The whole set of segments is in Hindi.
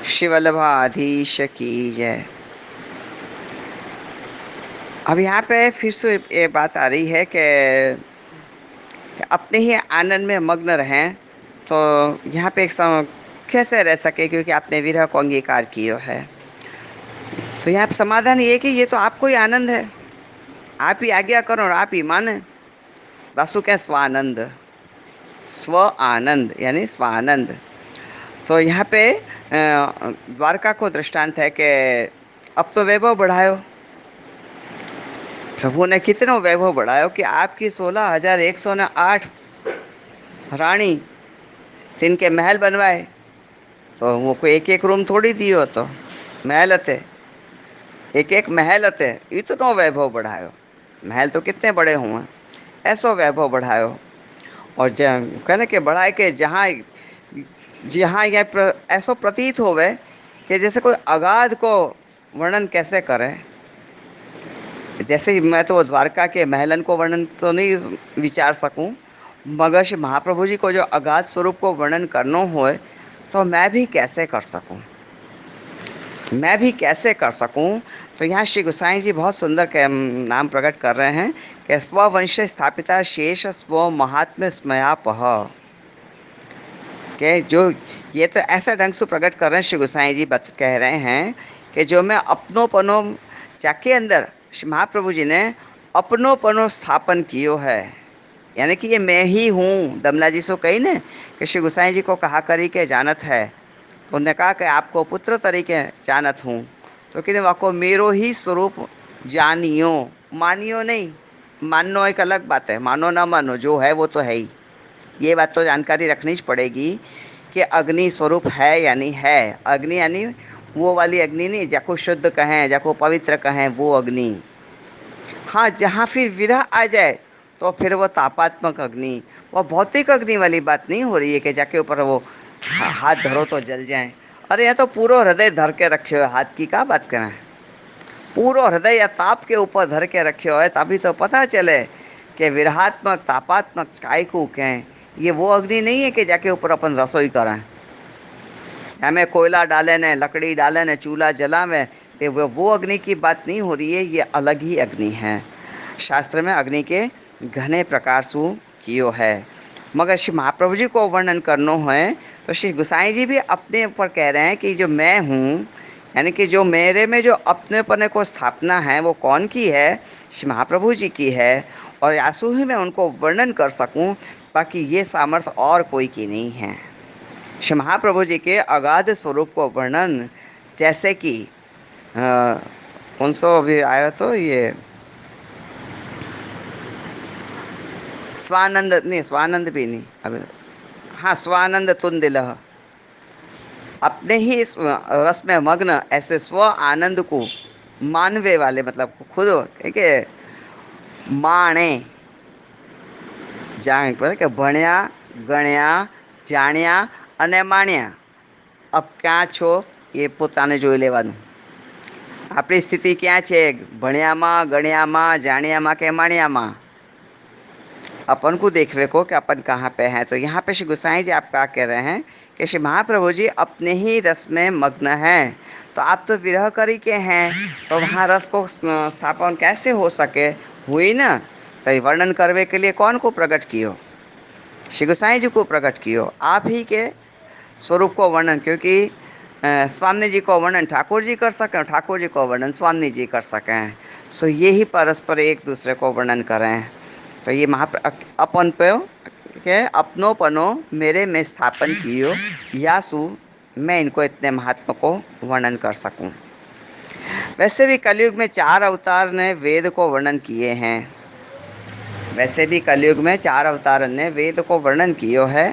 श्री वल्लभाधीश की जय। अब यहाँ पे फिर से ये बात आ रही है कि अपने ही आनंद में मग्न रहें, तो यहाँ पे एक कैसे रह सके, क्योंकि आपने विरह को अंगीकार किया है। तो यहाँ पे समाधान ये कि ये तो आपको ही आनंद है, आप ही आज्ञा करो और आप ही माने। वासु क्या स्वानंद, स्व आनंद यानी स्वानंद। तो यहाँ पे द्वारका को दृष्टांत है कि अब तो वैभव बढ़ायो, प्रभु ने कितनो वैभव बढ़ायो कि आपकी 16,108 रानी तिनके महल बनवाए। तो वो कोई एक एक रूम थोड़ी दियो, तो महल हते, एक एक महल हते, इतनो वैभव बढ़ायो। महल तो कितने बड़े हुए, ऐसो वैभव बढ़ायो। और कहने के बढ़ाए के जहाँ जहाँ यह ऐसो प्रतीत होवे कि जैसे कोई अगाध को वर्णन कैसे करे। जैसे मैं तो द्वारका के महलन को वर्णन तो नहीं विचार सकूं, मगर श्री महाप्रभु जी को जो अगाध स्वरूप को वर्णन करना हो, तो मैं भी कैसे कर सकूं, मैं भी कैसे कर सकूं। तो यहाँ श्री गोसाई जी बहुत सुंदर नाम प्रकट कर रहे हैं कि स्ववंश स्थापिता शेष स्व महात्म्य स्मयापह, के जो ये तो ऐसा ढंग से प्रकट कर रहे हैं श्री गोसाई जी कह रहे हैं कि जो मैं अपनोपनो जाके अंदर महाप्रभु जी ने अपनोपनो स्थापन कियो है, यानी कि ये मैं ही हूँ। दमला जी से कही ने कि श्री गोसाई जी को कहा करी के जानत है, तो उन्होंने कहा कि आपको पुत्र तरीके जानत हूँ, तो कि वाको मेरो ही स्वरूप जानियो, मानियो नहीं। मानना एक अलग बात है, मानो ना मानो, जो है वो तो है ही। ये बात तो जानकारी रखनी ही पड़ेगी कि अग्नि स्वरूप है यानी है। अग्नि यानी वो वाली अग्नि नहीं, जाको शुद्ध कहें, जाको पवित्र कहें, वो अग्नि। हाँ, जहाँ फिर विरह आ जाए तो फिर वो तापात्मक अग्नि, वो भौतिक अग्नि वाली बात नहीं हो रही है कि जाके ऊपर वो हाथ धरो तो जल जाए। अरे यहाँ तो पूरा हृदय धर के रखे हो, हाथ की क्या बात करें, पूरा हृदय या ताप के ऊपर धर के रखे हो है, तभी तो पता चले कि विरहात्मक तापात्मक काय को कहें। ये वो अग्नि नहीं है कि जाके ऊपर अपन रसोई करें, हमें कोयला डाले ने, लकड़ी डाले ने, चूल्हा जला में, वो अग्नि की बात नहीं हो रही है, ये अलग ही अग्नि है। शास्त्र में अग्नि के घने प्रकार सु कियो है। मगर श्री महाप्रभु जी को वर्णन करना है तो श्री गोसाई जी भी अपने ऊपर कह रहे हैं कि जो मैं हूँ, यानी कि जो मेरे में जो अपनेपने को स्थापना है, वो कौन की है? श्री महाप्रभु जी की है। और आंसू ही मैं उनको वर्णन कर सकूं, बाकी ये सामर्थ्य और कोई की नहीं है। श्री महाप्रभु जी के अगाध स्वरूप को वर्णन, जैसे कि कौन सा अभी आया तो ये स्वानंद नहीं, स्वानंद भी नहीं अभी, हाँ स्वानंद तुन दिल, अपने ही रस में मग्न ऐसे स्व आनंद को मानवे वाले, मतलब खुद के माणे जाण पर के भण्या गण्या जाण्या अने माण्या। अब क्या छो ये पोताने જોઈ લેવાનું, આપણી સ્થિતિ ક્યાં છે, ભણ્યામાં ગણ્યામાં જાણ્યામાં કે માણ્યામાં? अपन को देखवे को कि अपन कहाँ पे हैं। तो यहाँ पे श्री गोसाई जी आप क्या कह रहे हैं कि श्री महाप्रभु जी अपने ही रस में मग्न हैं। तो आप तो विरह करी के हैं, तो वहाँ रस को स्थापन कैसे हो सके? हुई ना। तो वर्णन करवे के लिए कौन को प्रकट कियो? श्री गोसाई जी को प्रकट कियो। आप ही के स्वरूप को वर्णन, क्योंकि स्वामी जी को वर्णन ठाकुर जी कर सकें, ठाकुर जी को वर्णन स्वामी जी कर सकें। सो ये ही परस्पर एक दूसरे को वर्णन करें। तो ये अपन पे के अपनोपनो मेरे में स्थापन कियो, यासु मैं इनको इतने महात्मा को वर्णन कर सकूं। वैसे भी कलयुग में 4 अवतार ने वेद को वर्णन किए हैं, वैसे भी कलयुग में 4 अवतार ने वेद को वर्णन कियो है।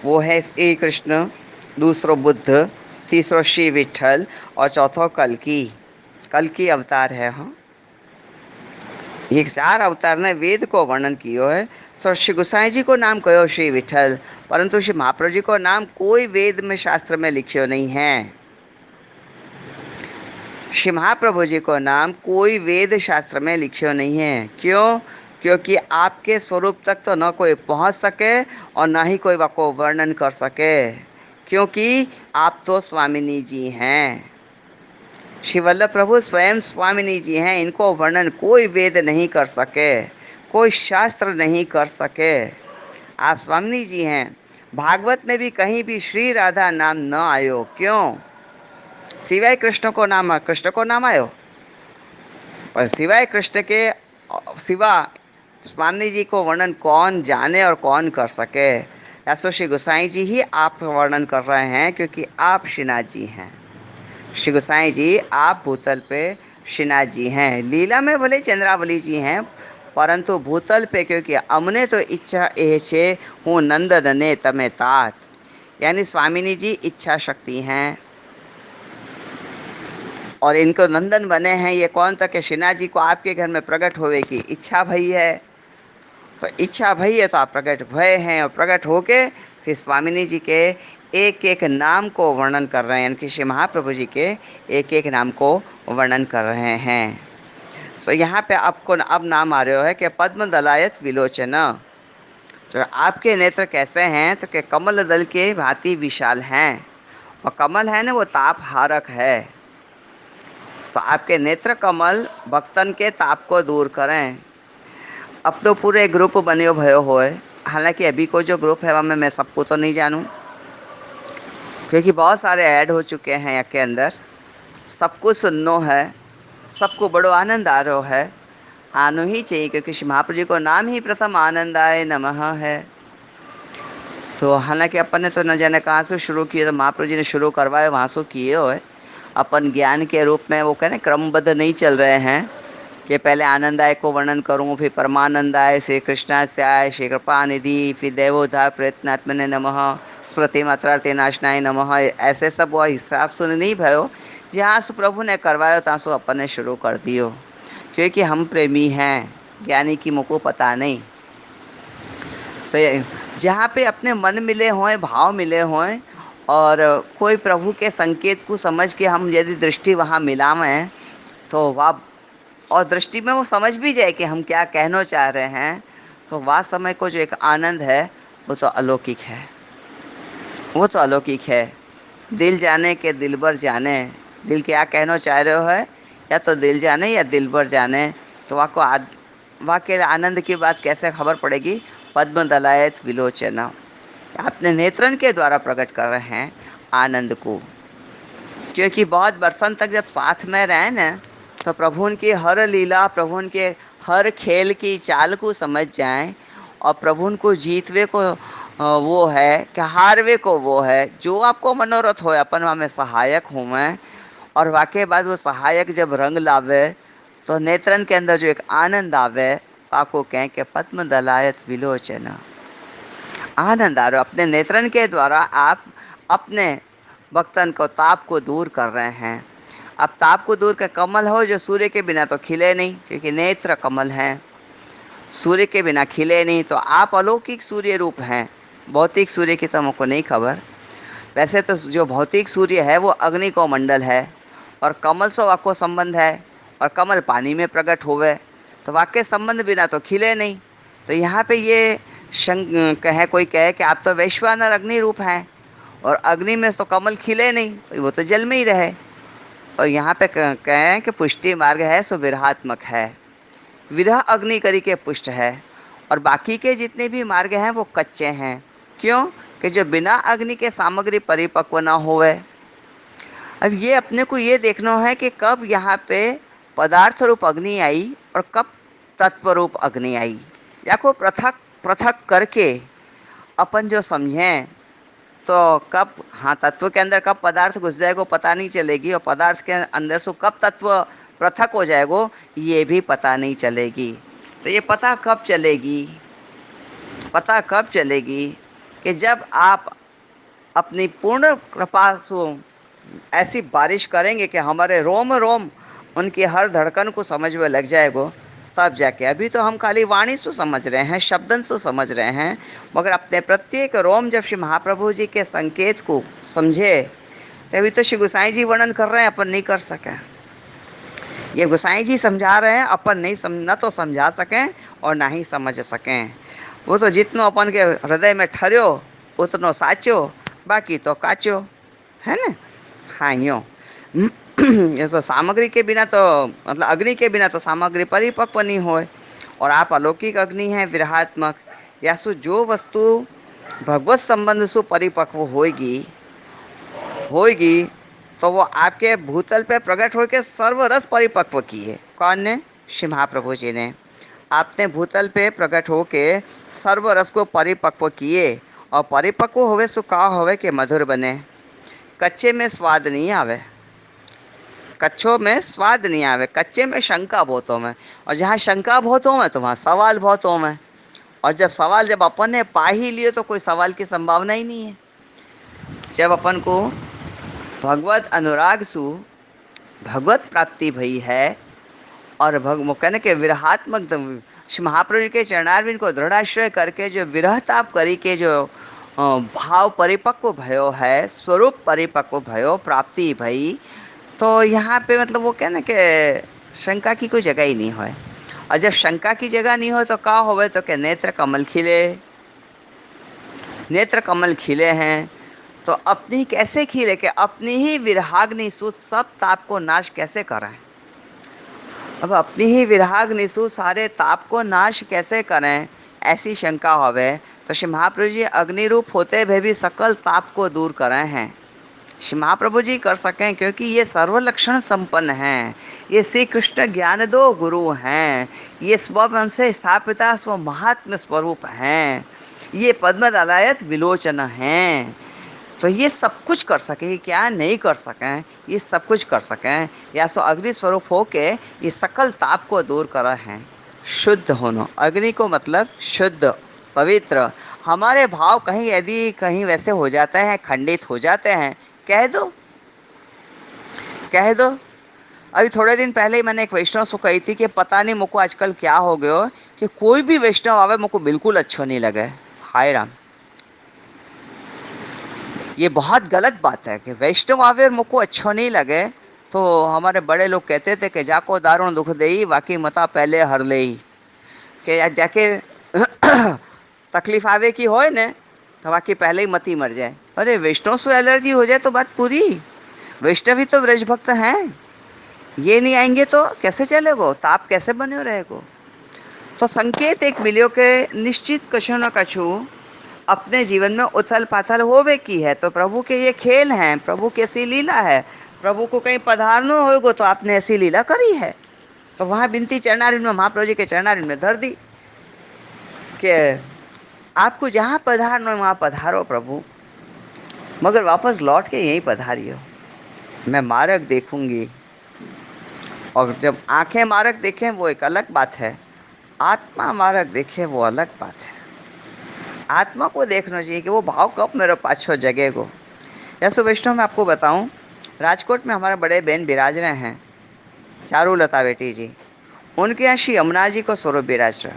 वो है श्री कृष्ण, दूसरो बुद्ध, तीसरो श्री विठल और चौथो कल्कि अवतार है। हाँ, ये 4 अवतार ने वेद को वर्णन कियो है। सो श्री गोसाई जी को नाम कहो श्री विठल, परंतु श्री महाप्रभु जी को नाम कोई वेद में शास्त्र में लिखियो नहीं है। श्री महाप्रभु जी को नाम कोई वेद शास्त्र में लिखियो नहीं है। क्यों? क्योंकि आपके स्वरूप तक तो न कोई पहुंच सके और न ही कोई वाको वर्णन कर सके। क्योंकि आप तो स्वामिनी जी हैं। श्री वल्लभ प्रभु स्वयं स्वामिनी जी हैं। इनको वर्णन कोई वेद नहीं कर सके, कोई शास्त्र नहीं कर सके। आप स्वामिनी जी हैं। भागवत में भी कहीं भी श्री राधा नाम न आयो। क्यों? सिवाय कृष्ण को नाम आयो, और सिवाय कृष्ण के सिवा स्वामी जी को वर्णन कौन जाने और कौन कर सके। ऐसो श्री गोसाई जी ही आप वर्णन कर रहे हैं, क्योंकि आप श्रीनाथ जी हैं। श्री गोसाई जी आप भूतल पे श्रीनाथ जी हैं। लीला में भले चंद्रावली जी हैं, परंतु भूतल पे क्योंकि अमने तो इच्छा ए छे हूँ नंद नने तमे तात, यानी स्वामिनी जी इच्छा शक्ति हैं और इनको नंदन बने हैं। ये कौन था कि श्रीनाथ जी को आपके घर में प्रकट होवे की इच्छा भई है, तो इच्छा भई है तो आप प्रकट भय हैं, और प्रकट होके फिर स्वामिनी जी के एक एक नाम को वर्णन कर रहे हैं, यानी कि श्री महाप्रभु जी के एक एक नाम को वर्णन कर रहे हैं। सो यहाँ पे आपको अब नाम आ रहा है कि पद्म दलायत विलोचन। तो आपके नेत्र कैसे हैं? तो कि कमल दल के भांति विशाल हैं, और कमल है ना वो ताप हारक है। तो आपके नेत्र कमल भक्तन के ताप को दूर करें। अब तो पूरे ग्रुप बने भयो होए, हालांकि अभी को जो ग्रुप है वह मैं सबको तो नहीं जानूं, क्योंकि बहुत सारे ऐड हो चुके हैं यहाँ के अंदर। सबको सुननो है, सबको बड़ो आनंद आ रहा है, आनो ही चाहिए, क्योंकि श्री महाप्रभु जी को नाम ही प्रथम आनंदाय नमः है। तो हालांकि अपन ने तो न जाने कहाँ से शुरू किए, तो महाप्रभु जी ने शुरू करवाए वहाँ से किए हो। अपन ज्ञान के रूप में वो कहने क्रमबद्ध नहीं चल रहे हैं कि पहले आनंदाय को वर्णन करूं, फिर परमानंदाय, श्री कृष्णास्याय, श्री कृपा निधि, फिर देवोद्धार प्रयत्नात्मने नमः, स्मृति मात्रार्थे नाशनाय नमः। ऐसे सब वो हिसाब सुन नहीं भयो। जहाँ से प्रभु ने करवायो तहाँ से अपन ने शुरू कर दियो, क्योंकि हम प्रेमी हैं, ज्ञानी की मुझको पता नहीं। तो जहाँ पे अपने मन मिले हों, भाव मिले हों, और कोई प्रभु के संकेत को समझ के हम यदि दृष्टि वहाँ मिलावें, तो वाह, और दृष्टि में वो समझ भी जाए कि हम क्या कहना चाह रहे हैं, तो वह समय को जो एक आनंद है वो तो अलौकिक है, वो तो अलौकिक है। दिल जाने के दिलबर जाने, दिल क्या कहना चाह रहे हो है, या तो दिल जाने या दिलबर जाने। तो वाह के आनंद की बात कैसे खबर पड़ेगी? पद्म दलायत विलोचना, अपने नेत्रन के द्वारा प्रकट कर रहे हैं आनंद को। क्योंकि बहुत बरसन तक जब साथ में रहे ना, तो प्रभु उनकी हर लीला, प्रभु उनके हर खेल की चाल को समझ जाएं, और प्रभु उनको जीतवे को वो है कि हारवे को वो है। जो आपको मनोरथ हो, अपन वहाँ में सहायक हूँ मैं, और वाकई बाद वो सहायक जब रंग लावे, तो नेत्रन के अंदर जो एक आनंद आवे, आपको कहें कि पद्म दलायत विलोचना, आनंद आ रहा। अपने नेत्रन के द्वारा आप अपने भक्तन को ताप को दूर कर रहे हैं। अब ताप को दूर का कमल हो जो सूर्य के बिना तो खिले नहीं, क्योंकि नेत्र कमल हैं, सूर्य के बिना खिले नहीं। तो आप अलौकिक सूर्य रूप हैं, भौतिक सूर्य की तो हमको नहीं खबर। वैसे तो जो भौतिक सूर्य है वो अग्नि को मंडल है, और कमल से आपको संबंध है, और कमल पानी में प्रकट होवे, तो वाक्य संबंध बिना तो खिले नहीं। तो यहाँ पे ये कोई कहे कि आप तो वैश्वानर अग्नि रूप हैं, और अग्नि में तो कमल खिले नहीं, वो तो जल में ही रहे। तो यहाँ पे कहें कि पुष्टि मार्ग है सो विरहात्मक है, विरह अग्नि करी के पुष्ट है, और बाकी के जितने भी मार्ग हैं वो कच्चे हैं। क्यों? कि जो बिना अग्नि के सामग्री परिपक्व ना होवे। अब ये अपने को ये देखना है कि कब यहाँ पे पदार्थ रूप अग्नि आई और कब तत्व रूप अग्नि आई, या को पृथक पृथक करके अपन जो समझें, तो कब हाँ तत्व के अंदर कब पदार्थ घुस जाएगा पता नहीं चलेगी, और पदार्थ के अंदर से कब तत्व पृथक हो जाएगा ये भी पता नहीं चलेगी। तो ये पता कब चलेगी? पता कब चलेगी कि जब आप अपनी पूर्ण कृपा से ऐसी बारिश करेंगे कि हमारे रोम रोम उनकी हर धड़कन को समझ में लग जाएगा, तब जाके। अभी तो हम खाली वाणी से समझ रहे हैं, शब्दन से समझ रहे हैं, मगर अपने प्रत्येक रोम जब श्री महाप्रभु जी के संकेत को समझे, तभी तो श्री गोसाई जी वर्णन कर रहे हैं, अपन नहीं कर सके। ये गोसाई जी समझा रहे हैं, अपन नहीं न तो समझा सकें और ना ही समझ सकें। वो तो जितनो अपन के हृदय में ठहरियो उतनो साचो, बाकी तो काचो, है ना। हाँ यो ये तो सामग्री के बिना तो मतलब अग्नि के बिना तो सामग्री परिपक्व नहीं होए। और आप अलौकिक अग्नि हैं विरहात्मक, या सु जो वस्तु भगवत संबंध सु परिपक्व होगी होगी तो वो आपके भूतल पे प्रकट होकर सर्वरस परिपक्व की है। कौन ने? श्री महाप्रभु जी ने। आपने भूतल पे प्रकट होके सर्वरस को परिपक्व किए, और परिपक्व होवे सो का होवे के मधुर बने। कच्चे में स्वाद नहीं आवे, कच्चों में स्वाद नहीं आवे, कच्चे में शंका बहुत हो में, और जहाँ शंका बहुत हो में तो वहाँ सवाल बहुत हो में। और जब अपन ने पा ही लिए तो कोई सवाल की संभावना ही नहीं है। जब अपन को भगवत अनुराग सु भगवत प्राप्ति भई है, और कहने के विरहात्मक श्री महाप्रभु के चरणारविंद को दृढ़ाश्रय करके जो विरह ताप करी के जो भाव परिपक्व भयो है, स्वरूप परिपक्व भयो, प्राप्ति भई, तो यहाँ पे मतलब वो कहने के शंका की कोई जगह ही नहीं है। और जब शंका की जगह नहीं हो तो क्या होवे? तो क्या नेत्र कमल खिले, नेत्र कमल खिले हैं तो अपनी कैसे खिले कि अपनी ही विरहाग्नि सु सब ताप को नाश कैसे करें। अब अपनी ही विरहाग्नि सु सारे ताप को नाश कैसे करें, ऐसी शंका होवे तो श्री महाप्रभु जी अग्नि रूप होते हुए भी सकल ताप को दूर करें हैं। श्री महाप्रभु जी कर सकें क्योंकि ये सर्वलक्षण संपन्न हैं, ये श्री कृष्ण ज्ञान दो गुरु हैं, ये स्ववंश से स्थापिता स्व महात्म स्वरूप हैं, ये पद्मदलायत विलोचन हैं। तो ये सब कुछ कर सके, क्या नहीं कर सकें, ये सब कुछ कर सकें। या सो अग्नि स्वरूप होके ये सकल ताप को दूर कर हैं। शुद्ध होना, अग्नि को मतलब शुद्ध पवित्र। हमारे भाव कहीं यदि कहीं वैसे हो जाते हैं, खंडित हो जाते हैं, कह दो, कह दो। अभी थोड़े दिन पहले ही मैंने एक वैष्णव को कही थी कि पता नहीं मुझको आजकल क्या हो गया कि कोई भी वैष्णव आवे मुझको बिल्कुल अच्छा नहीं लगे। हाय राम, ये बहुत गलत बात है कि वैष्णव आवे और मुझको अच्छा नहीं लगे। तो हमारे बड़े लोग कहते थे कि जाको दारुण दुख देई बाकी मता पहले हर ले, कि जाके तकलीफ आवे की होए ने तो बाकी पहले ही मती मर जाए। अरे वैष्णव से एलर्जी हो जाए तो बात पूरी। वैष्णव ही तो व्रज भक्त हैं, ये नहीं आएंगे तो कैसे चलेगो, ताप कैसे बने रहेगो। तो संकेत एक मिलियो के निश्चित कछु न कछु अपने जीवन में उथल पाथल होवे की है। तो प्रभु के ये खेल हैं, प्रभु की ऐसी लीला है। प्रभु को कहीं पधारना होगा तो आपने ऐसी लीला करी है। तो वहां बिनती चरणारिंद में, महाप्रभु जी के चरणारिंद में धर दी कि आपको जहां पधारना वहां पधारो प्रभु, मगर वापस लौट के यहीं पधारियो। मैं मार्ग देखूंगी। और जब आंखें मार्ग देखें वो एक अलग बात है, आत्मा मार्ग देखे वो अलग बात है। आत्मा को देखना चाहिए कि वो भाव कब मेरे पाछो जगेगो। जैसे वैष्णव मैं आपको बताऊं, राजकोट में हमारे बड़े बहन विराज रहे हैं, चारुलता बेटी जी। उनके यहाँ श्री यमुना जी को स्वरूप विराज रहा।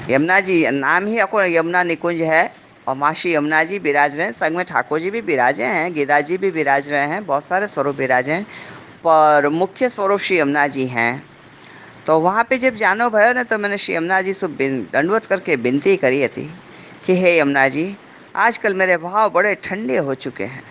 यमुना जी नाम ही आपको यमुना निकुंज है, और माँ श्री यमुना जी विराज रहे हैं। संग में ठाकुर जी भी विराजे हैं, गिरिराज जी भी विराज रहे हैं, बहुत सारे स्वरूप विराजे हैं, पर मुख्य स्वरूप श्री यमुना जी हैं। तो वहाँ पे जब जानो भयो ने तो मैंने श्री यमुना जी से दंडवत करके विनती करी थी कि हे यमुना जी, आजकल मेरे भाव बड़े ठंडे हो चुके हैं,